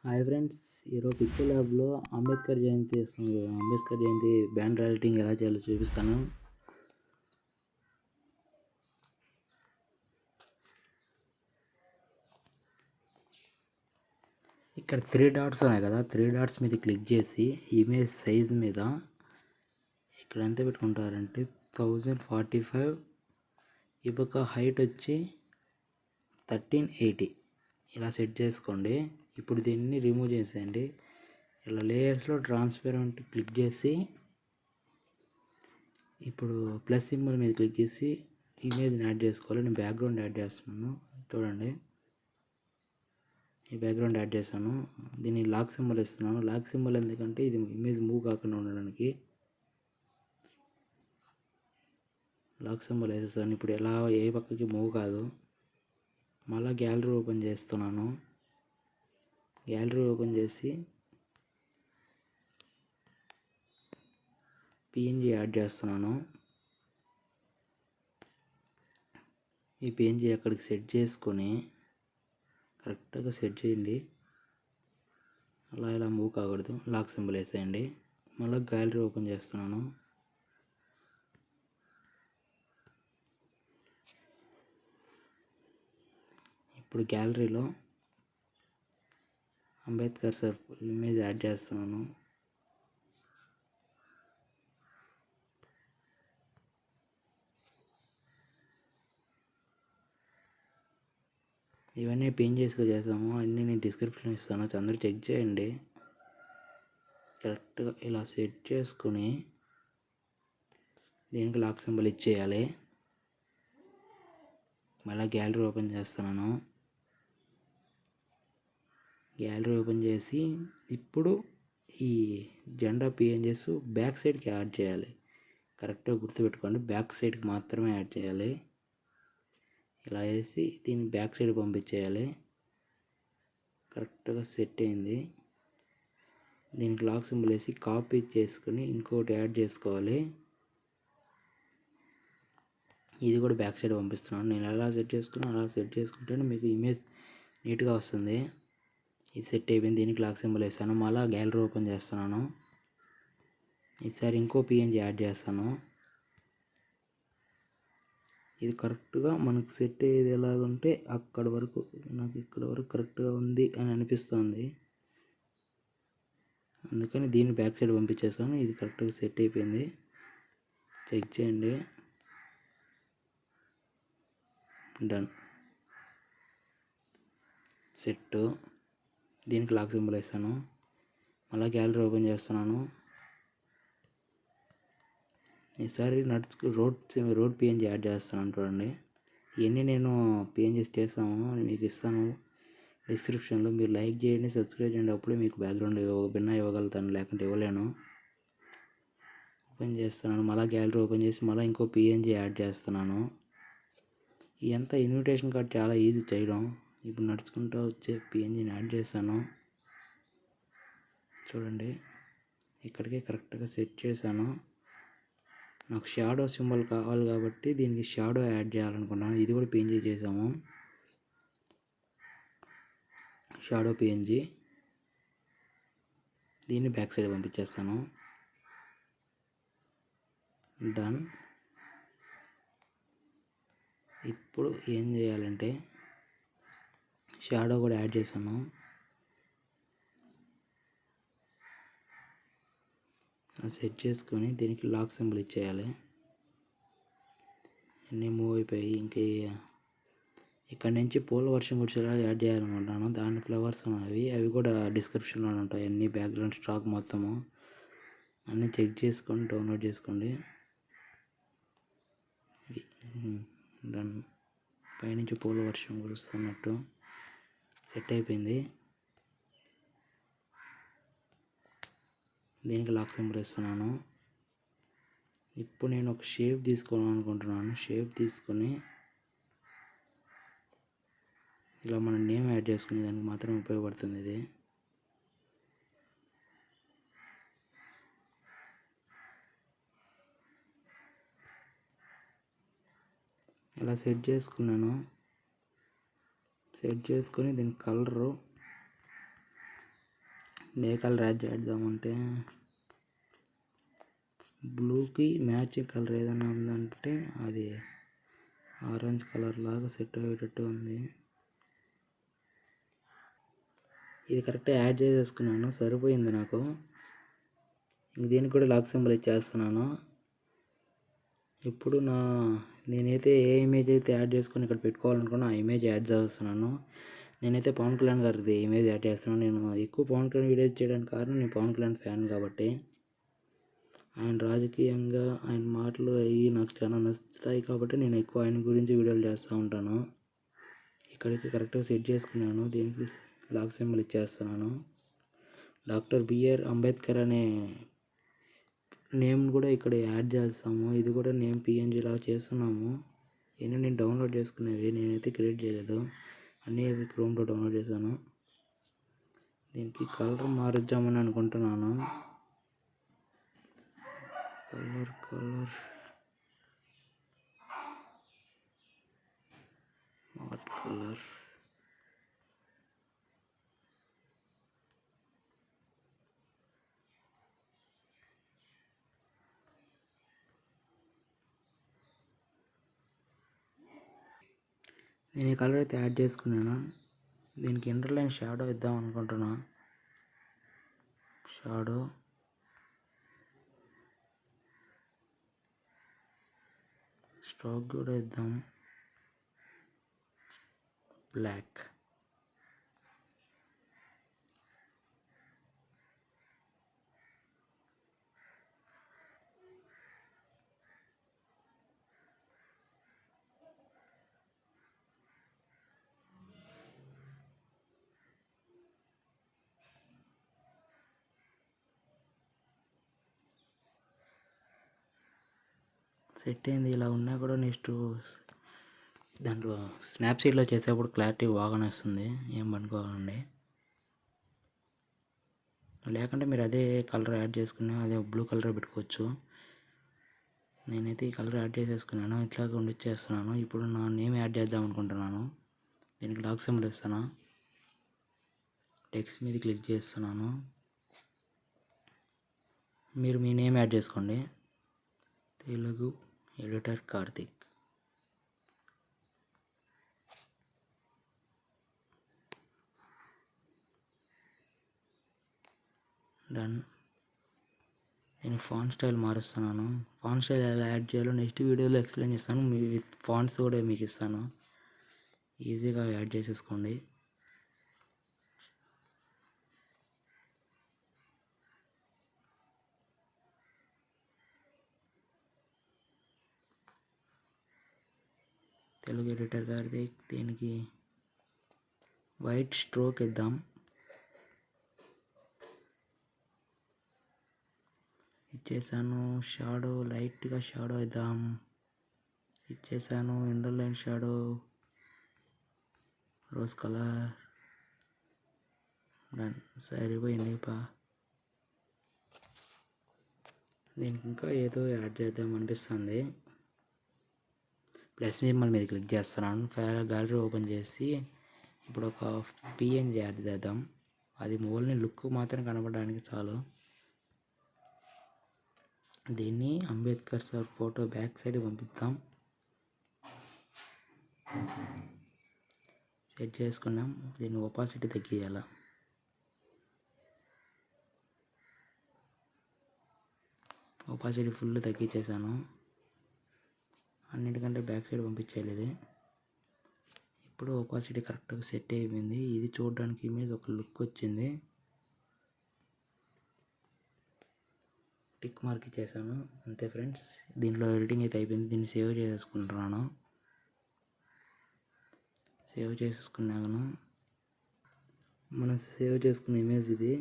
Hi friends, ఈరోజు picture ల్యాబ్లో అంబేద్కర్ జయంతి వస్తుంది కదా. అంబేద్కర్ జయంతి బ్యానర్ ఎడిటింగ్ ఎలా చేయాలో చూపిస్తాను. ఇక్కడ 3 డాట్స్ ఉన్నాయి కదా, 3 డాట్స్ మీద క్లిక్ చేసి ఇమేజ్ సైజ్ మీద ఇక్కడ ఎంత పెట్టుకుంటారంటే 1045. ఈ పక్క హైట్ వచ్చి 1380 ఇలా సెట్ చేసుకోండి. ఇప్పుడు దీన్ని రిమూవ్ చేసేయండి. ఇలా లేయర్స్లో ట్రాన్స్పరెంట్ క్లిక్ చేసి ఇప్పుడు ప్లస్ సింబల్ మీద క్లిక్ చేసి ఇమేజ్ని యాడ్ చేసుకోవాలి. నేను బ్యాక్గ్రౌండ్ యాడ్ చేస్తున్నాను, చూడండి. ఈ బ్యాక్గ్రౌండ్ యాడ్ చేశాను. దీన్ని లాక్ సింబల్ ఇస్తున్నాను. లాక్ సింబల్ ఎందుకంటే ఇది ఇమేజ్ మూవ్ కాకుండా ఉండడానికి లాక్ సింబల్ వేసేసాను. ఇప్పుడు ఎలా ఏ పక్కకి మూవ్ కాదు. మళ్ళీ గ్యాలరీ ఓపెన్ చేస్తున్నాను. గ్యాలరీ ఓపెన్ చేసి పిఎన్జీ యాడ్ చేస్తున్నాను. ఈ పిఎన్జీ అక్కడికి సెట్ చేసుకొని కరెక్ట్గా సెట్ చేయండి. అలా ఇలా మూవ్ కాకూడదు. లాక్ సింబల్ వేసేయండి. మళ్ళీ గ్యాలరీ ఓపెన్ చేస్తున్నాను. ఇప్పుడు గ్యాలరీలో అంబేద్కర్ సార్ ఇమేజ్ యాడ్ చేస్తున్నాను. ఇవన్నీ పిన్ చేసుకొని చేస్తాము. అన్నీ నేను డిస్క్రిప్షన్ ఇస్తాను, అందరూ చెక్ చేయండి. కరెక్ట్గా ఇలా సెట్ చేసుకుని దీనికి లాక్ సింబల్ ఇచ్చేయాలి. మళ్ళీ గ్యాలరీ ఓపెన్ చేస్తున్నాను. గ్యాలరీ ఓపెన్ చేసి ఇప్పుడు ఈ జెండా పిఎన్జెస్ బ్యాక్ సైడ్కి యాడ్ చేయాలి. కరెక్ట్గా గుర్తుపెట్టుకోండి, బ్యాక్ సైడ్కి మాత్రమే యాడ్ చేయాలి. ఇలా వేసి దీన్ని బ్యాక్ సైడ్ పంపించేయాలి. కరెక్ట్గా సెట్ అయింది. దీనికి లాక్ సింబల్ వేసి కాపీ చేసుకుని ఇంకోటి యాడ్ చేసుకోవాలి. ఇది కూడా బ్యాక్ సైడ్ పంపిస్తున్నాను. నేను ఎలా సెట్ చేసుకున్నా అలా సెట్ చేసుకుంటేనే మీకు ఇమేజ్ నీట్గా వస్తుంది. ఇది సెట్ అయిపోయింది. దీనికి లాక్ సింబల్ వేస్తాను. మళ్ళీ గ్యాలరీ ఓపెన్ చేస్తున్నాను. ఈసారి ఇంకో పిఎన్జీ యాడ్ చేస్తాను. ఇది కరెక్ట్గా మనకు సెట్ అయ్యేది ఎలాగుంటే అక్కడ వరకు, నాకు ఇక్కడ వరకు కరెక్ట్గా ఉంది అని అనిపిస్తుంది. అందుకని దీన్ని బ్యాక్ సైడ్ పంపించేస్తాను. ఇది కరెక్ట్గా సెట్ అయిపోయింది. చెక్ చేయండి. డన్. సెట్. దీనికి లాక్ సింబల్ వేస్తాను. మళ్ళీ గ్యాలరీ ఓపెన్ చేస్తున్నాను. ఈసారి రోడ్ పిఎన్జీ యాడ్ చేస్తాను, చూడండి. ఇవన్నీ నేను పిఎన్జీస్ చేస్తాను, మీకు ఇస్తాను డిస్క్రిప్షన్లో. మీరు లైక్ చేయండి, సబ్స్క్రైబ్ చేయండి. అప్పుడే మీకు బ్యాక్గ్రౌండ్ భిన్న ఇవ్వగలుగుతాను, లేకుంటే ఇవ్వలేను. ఓపెన్ చేస్తున్నాను. మళ్ళీ గ్యాలరీ ఓపెన్ చేసి మళ్ళీ ఇంకో పిఎన్జీ యాడ్ చేస్తున్నాను. ఇదంతా ఇన్విటేషన్ కార్డ్ చాలా ఈజీ చేయడం. ఇప్పుడు నడుచుకుంటూ వచ్చే పిఎన్జీని యాడ్ చేశాను, చూడండి. ఇక్కడికే కరెక్ట్గా సెట్ చేశాను. నాకు షాడో సింబల్ కావాలి కాబట్టి దీనికి షాడో యాడ్ చేయాలనుకున్నాను. ఇది కూడా పిఎన్జీ చేసాము, షాడో పిఎన్జీ. దీన్ని బ్యాక్ సైడ్ పంపించేస్తాను. డన్. ఇప్పుడు ఏం చేయాలంటే షాడో కూడా యాడ్ చేశాను. సెట్ చేసుకొని దీనికి లాక్ సింబల్ ఇచ్చేయాలి. అన్నీ మూవ్ అయిపోయి ఇంక ఇక్కడ నుంచి పూల వర్షం కూడా యాడ్ చేయాలనుకుంటున్నాను. దాని ఫ్లవర్స్ అవి కూడా డిస్క్రిప్షన్లో ఉంటాయి. అన్ని బ్యాక్గ్రౌండ్ స్టాక్ మొత్తము అన్నీ చెక్ చేసుకొని డౌన్లోడ్ చేసుకోండి. డన్. పైనుంచి పూల వర్షం కురుస్తున్నట్టు సెట్ అయిపోయింది. దీనికి లాక్ సింబల్ ఇస్తున్నాను. ఇప్పుడు నేను ఒక షేప్ తీసుకోవాలనుకుంటున్నాను. షేప్ తీసుకొని ఇలా మన నేమ్ యాడ్ చేసుకునే దానికి మాత్రం ఉపయోగపడుతుంది ఇది. ఇలా సెట్ చేసుకున్నాను. సెట్ చేసుకొని దీని కలరు ఏ కలర్ యాడ్ చేద్దామంటే బ్లూకి మ్యాచింగ్ కలర్ ఏదైనా ఉందంటే అది ఆరెంజ్ కలర్ లాగా సెట్ అయ్యేటట్టు ఉంది. ఇది కరెక్ట్గా యాడ్ చేసేసుకున్నాను, సరిపోయింది నాకు. ఇంక దీనికి కూడా లాక్ సింబల్ ఇచ్చేస్తున్నాను. ఇప్పుడు నేనైతే ఏ ఇమేజ్ అయితే యాడ్ చేసుకుని ఇక్కడ పెట్టుకోవాలనుకున్నా ఆ ఇమేజ్ యాడ్ చేస్తున్నాను. నేనైతే పవన్ కళ్యాణ్ గారిది ఇమేజ్ యాడ్ చేస్తున్నాను. నేను ఎక్కువ పవన్ కళ్యాణ్ వీడియోస్ చేయడానికి కారణం నేను పవన్ కళ్యాణ్ ఫ్యాన్ కాబట్టి. ఆయన రాజకీయంగా ఆయన మాటలు అవి నాకు చాలా నచ్చుతాయి కాబట్టి నేను ఎక్కువ ఆయన గురించి వీడియోలు చేస్తూ ఉంటాను. ఇక్కడికి కరెక్ట్గా సెట్ చేసుకున్నాను. దీనికి లాక్ సింబల్ ఇచ్చేస్తున్నాను. డాక్టర్ బిఆర్ అంబేద్కర్ అనే నేమ్ కూడా ఇక్కడ యాడ్ చేస్తాము. ఇది కూడా నేమ్ పిఎన్జీ లాగా చేస్తున్నాము. ఇవన్నీ నేను డౌన్లోడ్ చేసుకునేవి, నేనైతే క్రియేట్ చేయలేదు. అన్నీ క్రోమ్లో డౌన్లోడ్ చేశాను. దీనికి కలర్ మారుద్దామని అనుకుంటున్నాను. Colour what colour? నేను ఈ కలర్ అయితే యాడ్ చేసుకున్నాను. దీనికి ఇంటర్లైన్ షాడో ఇద్దాం అనుకుంటున్నా. షాడో స్ట్రోక్ కూడా ఇద్దాం బ్లాక్. సెట్ అయింది. ఇలా ఉన్నా కూడా నెక్స్ట్ దాంట్లో స్నాప్సీడ్లో చేసేప్పుడు క్లారిటీ బాగానే వస్తుంది, ఏం పనుకోవాలండి. లేకుంటే మీరు అదే కలర్ యాడ్ చేసుకుని అదే బ్లూ కలర్ పెట్టుకోవచ్చు. నేనైతే ఈ కలర్ యాడ్ చేసేసుకున్నాను, ఇట్లాగా ఉండిచ్చేస్తున్నాను. ఇప్పుడు నా నేమ్ యాడ్ చేద్దాం అనుకుంటున్నాను. దీనికి లాక్ సింబల్ ఇస్తాను. టెక్స్ట్ మీద క్లిక్ చేస్తున్నాను. మీరు మీ నేమ్ యాడ్ చేసుకోండి. తెలుగు ఎడిటర్ కార్తిక్. డన్. నేను ఫాంట్ స్టైల్ మారుస్తున్నాను. ఫాంట్ స్టైల్ ఎలా యాడ్ చేయాలో నెక్స్ట్ వీడియోలో ఎక్స్ప్లెయిన్ చేస్తాను. మీ విత్ ఫాంట్స్ కూడా మీకు ఇస్తాను, ఈజీగా యాడ్ చేసేసుకోండి. తెలుగు ఎడిటర్ గారిది. దీనికి వైట్ స్ట్రోక్ ఇద్దాం. ఇచ్చేసాను. షాడో లైట్గా షాడో ఇద్దాం. ఇచ్చేసాను. Underline shadow rose colour. Done. సరిపోయింది. దీనికి ఇంకా ఏదో యాడ్ చేద్దాం అనిపిస్తుంది. ప్లస్ సింబల్ మీద క్లిక్ చేస్తున్నాను. గ్యాలరీ ఓపెన్ చేసి ఇప్పుడు ఒక పిఎన్జీ యాడ్ చేద్దాం. అది ఓన్లీ లుక్ మాత్రం కనపడడానికి చాలు. దీన్ని Ambedkar sir photo back side పంపిద్దాం. సెట్ చేసుకున్నాం. దీన్ని ఒపాసిటీ తగ్గియాల. ఒపాసిటీ ఫుల్ తగ్గించేసాను. అన్నిటికంటే బ్యాక్ సైడ్ పంపించేయాలి ఇది. ఇప్పుడు ఒపాసిటీ కరెక్ట్గా సెట్ అయిపోయింది. ఇది చూడడానికి ఇమేజ్ ఒక లుక్ వచ్చింది. టిక్ మార్క్ ఇచ్చేసాను. అంతే ఫ్రెండ్స్, దీంట్లో ఎడిటింగ్ అయితే అయిపోయింది. దీన్ని సేవ్ చేసేసుకుంటున్నాను. సేవ్ చేసేసుకున్నాను. మనం సేవ్ చేసుకున్న ఇమేజ్ ఇది.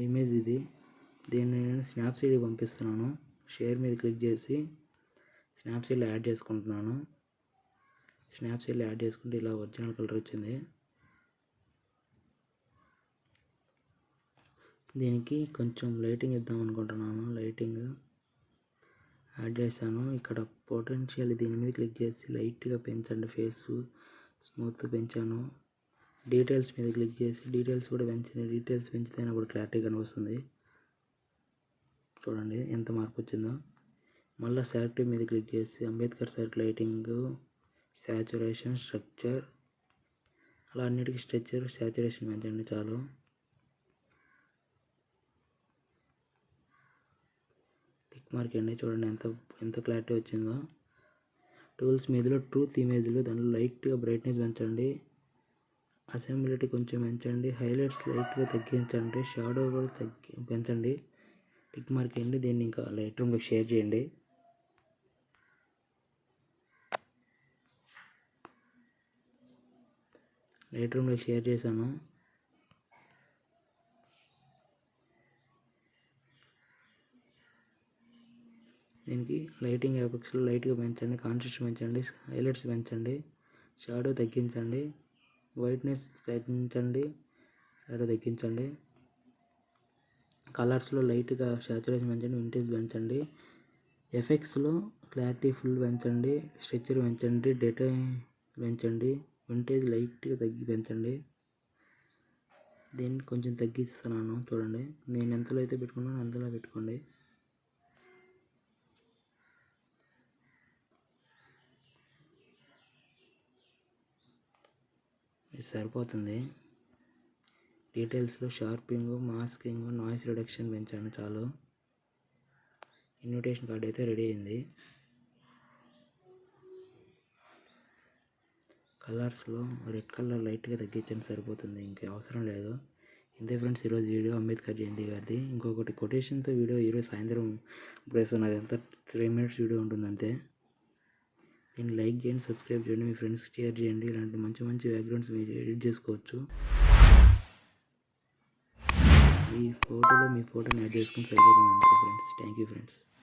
ఇమేజ్ ఇది. దీన్ని నేను స్నాప్సీడ్కి పంపిస్తున్నాను. షేర్ మీద క్లిక్ చేసి స్నాప్సీడ్లో యాడ్ చేసుకుంటున్నాను. స్నాప్సీడ్లో యాడ్ చేసుకుంటే ఇలా ఒరిజినల్ కలర్ వచ్చింది. దీనికి కొంచెం లైటింగ్ ఇద్దాం అనుకుంటున్నాను. లైటింగ్ యాడ్ చేశాను. ఇక్కడ పొటెన్షియల్ దీని మీద క్లిక్ చేసి లైట్గా పెంచండి. ఫేస్ స్మూత్ పెంచాను. డీటెయిల్స్ మీద క్లిక్ చేసి డీటెయిల్స్ కూడా పెంచండి. డీటెయిల్స్ పెంచితే అప్పుడు క్లారిటీ కనిపిస్తుంది. చూడండి ఎంత మార్పు వచ్చిందో. మళ్ళీ సెలెక్టివ్ మీద క్లిక్ చేసి Ambedkar circle lighting, saturation, structure అలా అన్నిటికీ స్ట్రక్చర్, సాచురేషన్ పెంచండి చాలు. టిక్ మార్క్ అండి. చూడండి ఎంత క్లారిటీ వచ్చిందో. టూల్స్ మీదలో ట్రూత్ ఇమేజ్లో దాంట్లో లైట్గా బ్రైట్నెస్ పెంచండి. అసెంబ్లిటీ కొంచెం పెంచండి. హైలైట్స్ లైట్గా తగ్గించండి. షాడో కూడా పెంచండి. టిక్ మార్క్ వేయండి. దీన్ని ఇంకా లైట్ రూమ్లో షేర్ చేయండి. లైట్ రూమ్లో షేర్ చేశాను. దీనికి లైటింగ్ ఎఫెక్ట్స్లో లైట్గా పెంచండి. కాంట్రాస్ట్ పెంచండి. హైలైట్స్ పెంచండి. షాడో తగ్గించండి. వైట్నెస్ తగ్గించండి. షాడో తగ్గించండి. కలర్స్లో లైట్గా సాచురేషన్ పెంచండి. వింటేజ్ పెంచండి. ఎఫెక్ట్స్లో క్లారిటీ ఫుల్ పెంచండి. స్ట్రక్చర్ పెంచండి. డేటా పెంచండి. వింటేజ్ లైట్గా పెంచండి. దీన్ని కొంచెం తగ్గిస్తున్నాను. చూడండి నేను ఎంతలో అయితే పెట్టుకున్నానో అంతలో పెట్టుకోండి. ఇది సరిపోతుంది. డీటెయిల్స్లో షార్పింగ్, మాస్కింగ్, నాయిస్ రిడక్షన్ పెంచాను చాలు. ఇన్విటేషన్ కార్డ్ అయితే రెడీ అయింది. కలర్స్లో రెడ్ కలర్ లైట్గా తగ్గించండి సరిపోతుంది. ఇంకా అవసరం లేదు. ఇంతే ఫ్రెండ్స్ ఈరోజు వీడియో అంబేద్కర్ జయంతి గారిది. ఇంకొకటి కొటేషన్తో వీడియో ఈరోజు సాయంత్రం ఇప్పుడు వేస్తున్నది. ఎంత 3 minutes వీడియో ఉంటుంది అంతే. దీన్ని లైక్ చేయండి, సబ్స్క్రైబ్ చేయండి, మీ ఫ్రెండ్స్కి షేర్ చేయండి. ఇలాంటి మంచి మంచి బ్యాక్గ్రౌండ్స్ మీరు ఎడిట్ చేసుకోవచ్చు. మీ ఫోటోని యాడ్ చేసుకుని సరిపోతుంది అంతే ఫ్రెండ్స్. Thank you friends.